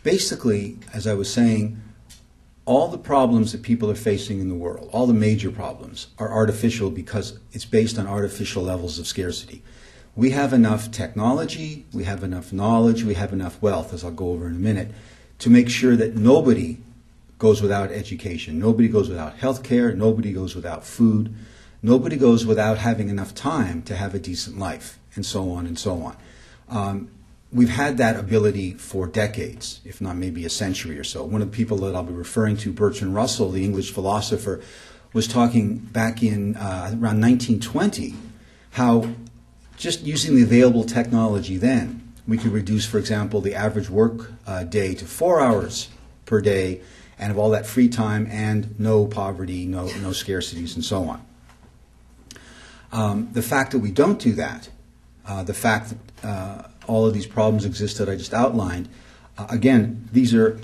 Basically, as I was saying, all the problems that people are facing in the world, all the major problems, are artificial because it's based on artificial levels of scarcity. We have enough technology, we have enough knowledge, we have enough wealth, as I'll go over in a minute, to make sure that nobody goes without education, nobody goes without health care, nobody goes without food, nobody goes without having enough time to have a decent life, and so on and so on. We've had that ability for decades, if not maybe a century or so. One of the people that I'll be referring to, Bertrand Russell, the English philosopher, was talking back in around 1920 how just using the available technology then, we could reduce, for example, the average work day to 4 hours per day and have all that free time and no poverty, no scarcities, and so on. The fact that we don't do that, the fact that all of these problems exist that I just outlined, again, these are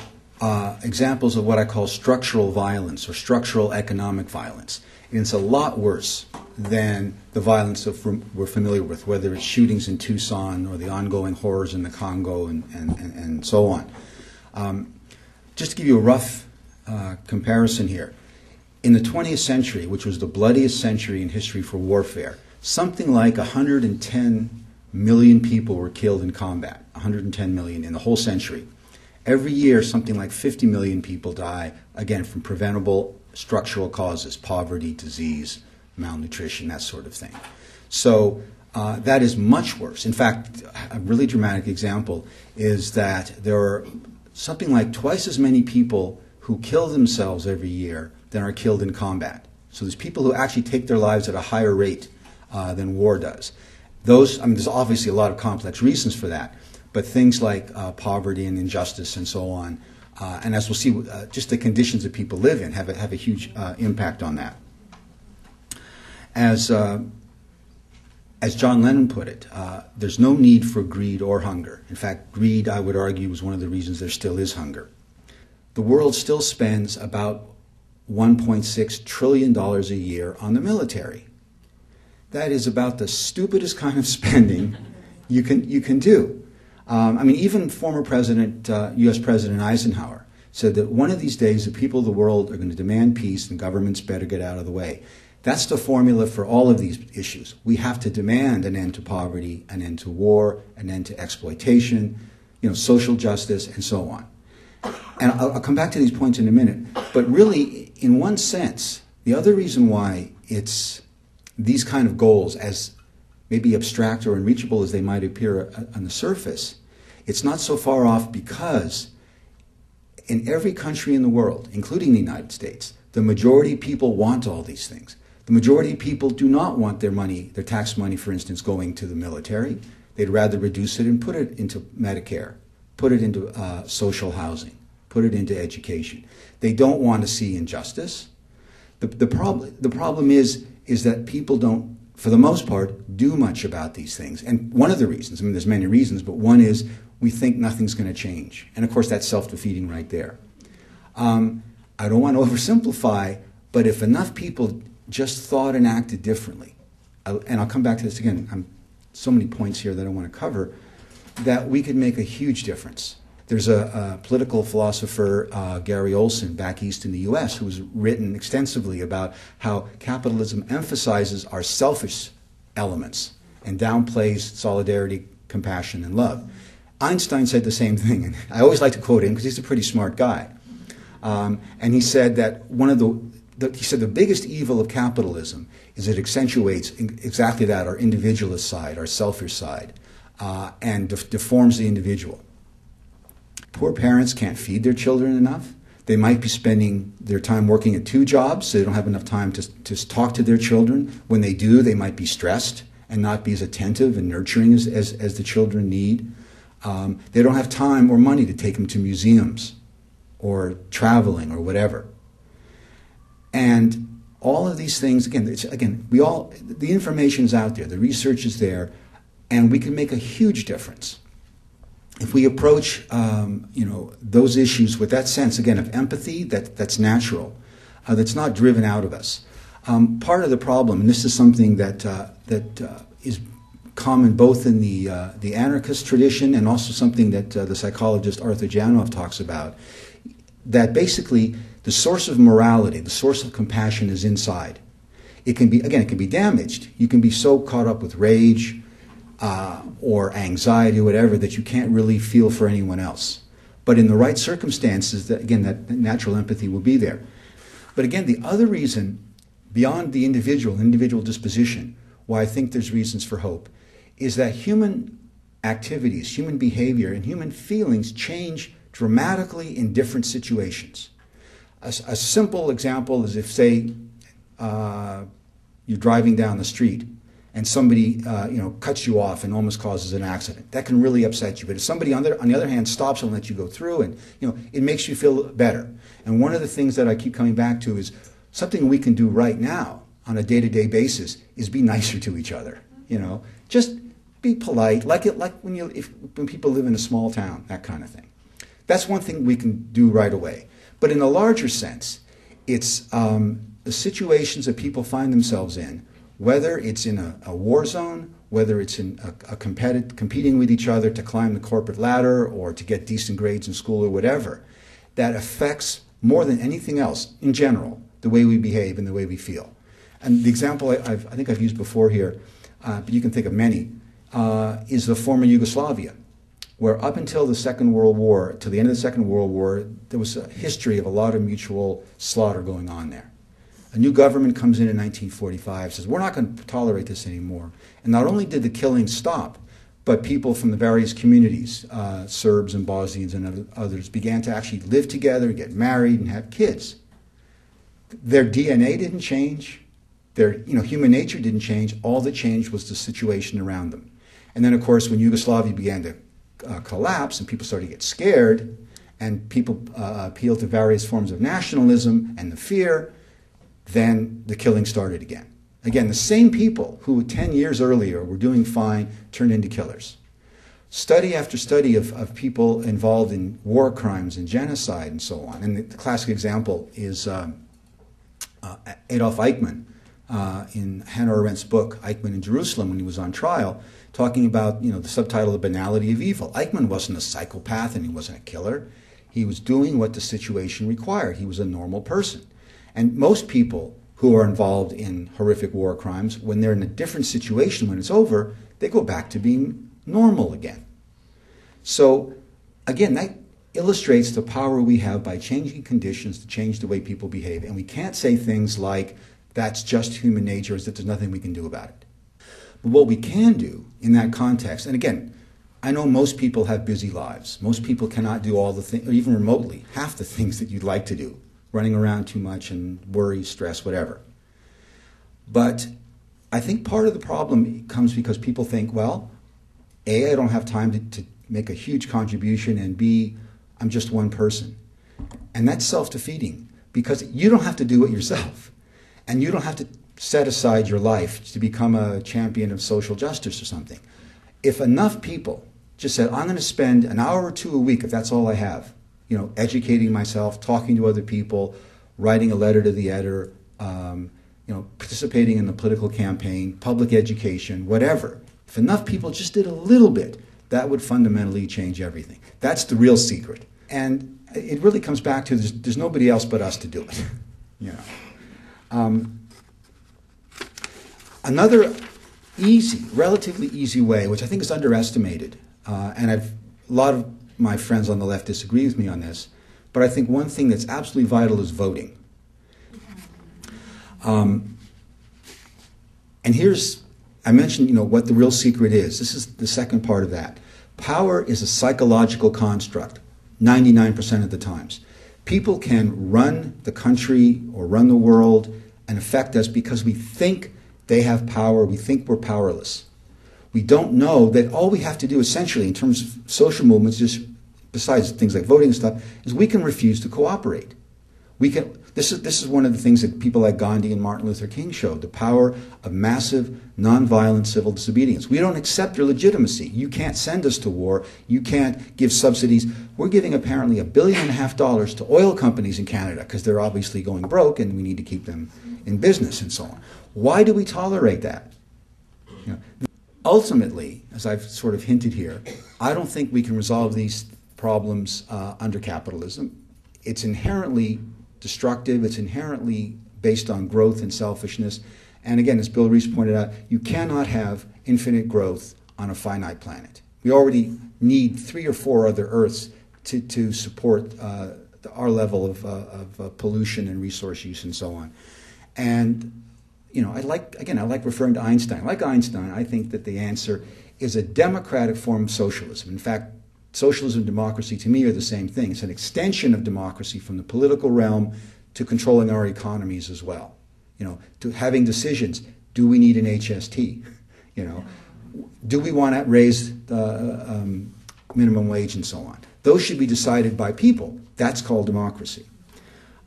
examples of what I call structural violence or structural economic violence. And it's a lot worse than the violence that we're familiar with, whether it's shootings in Tucson or the ongoing horrors in the Congo and so on. Just to give you a rough comparison here, in the 20th century, which was the bloodiest century in history for warfare, something like 110 million people were killed in combat, 110 million in the whole century. Every year, something like 50 million people die, again, from preventable structural causes, poverty, disease, malnutrition, that sort of thing. So that is much worse. In fact, a really dramatic example is that there are something like twice as many people who kill themselves every year than are killed in combat. So there's people who actually take their lives at a higher rate than war does. There's obviously a lot of complex reasons for that, but things like poverty and injustice and so on, and as we'll see, just the conditions that people live in have a huge impact on that. As John Lennon put it, there's no need for greed or hunger. In fact, greed, I would argue, is one of the reasons there still is hunger. The world still spends about $1.6 trillion a year on the military. That is about the stupidest kind of spending you can do. Even former U.S. President Eisenhower said that one of these days the people of the world are going to demand peace and governments better get out of the way. That's the formula for all of these issues. We have to demand an end to poverty, an end to war, an end to exploitation, social justice, and so on. And I'll come back to these points in a minute. But really, in one sense, the other reason why it's these kind of goals, as maybe abstract or unreachable as they might appear on the surface, it's not so far off because in every country in the world, including the United States, the majority of people want all these things. The majority of people do not want their money, their tax money, for instance, going to the military. They'd rather reduce it and put it into Medicare, put it into social housing, put it into education. They don't want to see injustice. The problem is that people don't, for the most part, do much about these things. And one of the reasons, there's many reasons, but one is we think nothing's going to change. And of course, that's self-defeating right there. I don't want to oversimplify, but if enough people just thought and acted differently, and I'll come back to this again, so many points here that I want to cover, that we could make a huge difference. There's a political philosopher, Gary Olson, back east in the U.S., who's written extensively about how capitalism emphasizes our selfish elements and downplays solidarity, compassion, and love. Einstein said the same thing, and I always like to quote him because he's a pretty smart guy. And he said that the biggest evil of capitalism is it accentuates exactly that, our individualist side, our selfish side, and deforms the individual. Poor parents can't feed their children enough. They might be spending their time working at 2 jobs, so they don't have enough time to talk to their children. When they do, they might be stressed and not be as attentive and nurturing as the children need. They don't have time or money to take them to museums or traveling or whatever. And all of these things, the information is out there, the research is there, and we can make a huge difference if we approach those issues with that sense, again, of empathy that's natural, that's not driven out of us. Part of the problem, and this is something that is common both in the anarchist tradition and also something that the psychologist Arthur Janoff talks about, that basically the source of morality, the source of compassion is inside. It can be, again, it can be damaged. You can be so caught up with rage or anxiety or whatever that you can't really feel for anyone else. But in the right circumstances, that natural empathy will be there. But again, the other reason, beyond the individual disposition, why I think there's reasons for hope, is that human activities, human behavior, and human feelings change dramatically in different situations. A simple example is if, say, you're driving down the street and somebody cuts you off and almost causes an accident. That can really upset you. But if somebody on the other hand stops and lets you go through, and it makes you feel better. And one of the things that I keep coming back to is something we can do right now on a day-to-day basis is be nicer to each other. Just be polite, like when people live in a small town, that kind of thing. That's one thing we can do right away. But in a larger sense, it's the situations that people find themselves in, whether it's in a war zone, whether it's in competing with each other to climb the corporate ladder or to get decent grades in school or whatever, that affects more than anything else, in general, the way we behave and the way we feel. And the example I think I've used before here, but you can think of many, is the former Yugoslavia, where up until the Second World War, to the end of the Second World War, there was a history of a lot of mutual slaughter going on there. A new government comes in 1945, says, we're not going to tolerate this anymore. And not only did the killing stop, but people from the various communities, Serbs and Bosnians and others, began to actually live together, get married, and have kids. Their DNA didn't change. Their human nature didn't change. All that changed was the situation around them. And then, of course, when Yugoslavia began to collapse and people started to get scared, and people appealed to various forms of nationalism and the fear, then the killing started again. Again, the same people who 10 years earlier were doing fine turned into killers. Study after study of people involved in war crimes and genocide and so on. And the classic example is Adolf Eichmann in Hannah Arendt's book, Eichmann in Jerusalem, when he was on trial, talking about the subtitle, The Banality of Evil. Eichmann wasn't a psychopath and he wasn't a killer. He was doing what the situation required. He was a normal person. And most people who are involved in horrific war crimes, when they're in a different situation, when it's over, they go back to being normal again. So, again, that illustrates the power we have by changing conditions to change the way people behave. And we can't say things like, that's just human nature, or that there's nothing we can do about it. But what we can do in that context, and again, I know most people have busy lives. Most people cannot do all the things, or even remotely, half the things that you'd like to do. Running around too much and worry, stress, whatever. But I think part of the problem comes because people think, well, A, I don't have time to make a huge contribution, and B, I'm just one person. And that's self-defeating because you don't have to do it yourself. And you don't have to set aside your life to become a champion of social justice or something. If enough people just said, I'm going to spend an hour or two a week, if that's all I have, educating myself, talking to other people, writing a letter to the editor, participating in the political campaign, public education, whatever. If enough people just did a little bit, that would fundamentally change everything. That's the real secret. And it really comes back to there's nobody else but us to do it. Another relatively easy way, which I think is underestimated, and a lot of my friends on the left disagree with me on this, but I think one thing that's absolutely vital is voting. And I mentioned, what the real secret is. This is the second part of that. Power is a psychological construct, 99% of the times. People can run the country or run the world and affect us because we think they have power, we think we're powerless. We don't know that all we have to do essentially in terms of social movements, just besides things like voting and stuff, is we can refuse to cooperate. This is one of the things that people like Gandhi and Martin Luther King showed, the power of massive, nonviolent civil disobedience. We don't accept your legitimacy. You can't send us to war. You can't give subsidies. We're giving apparently $1.5 billion to oil companies in Canada because they're obviously going broke and we need to keep them in business and so on. Why do we tolerate that? Ultimately, as I've sort of hinted here, I don't think we can resolve these problems under capitalism. It's inherently destructive. It's inherently based on growth and selfishness. And again, as Bill Reese pointed out, you cannot have infinite growth on a finite planet. We already need 3 or 4 other Earths to support our level of pollution and resource use and so on. And I like referring to Einstein. Like Einstein, I think that the answer is a democratic form of socialism. In fact, socialism and democracy to me are the same thing. It's an extension of democracy from the political realm to controlling our economies as well. To having decisions. Do we need an HST? Do we want to raise the minimum wage and so on? Those should be decided by people. That's called democracy.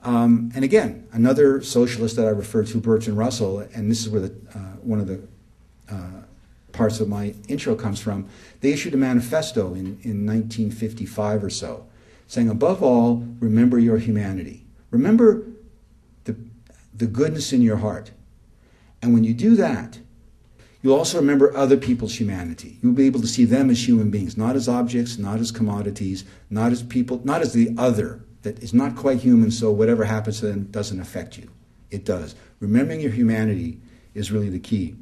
And again, another socialist that I refer to, Bertrand Russell, and this is where one of the parts of my intro comes from, they issued a manifesto in 1955 or so, saying, above all, remember your humanity. Remember the goodness in your heart. And when you do that, you'll also remember other people's humanity. You'll be able to see them as human beings, not as objects, not as commodities, not as people, not as the other that is not quite human, so whatever happens to them doesn't affect you. It does. Remembering your humanity is really the key.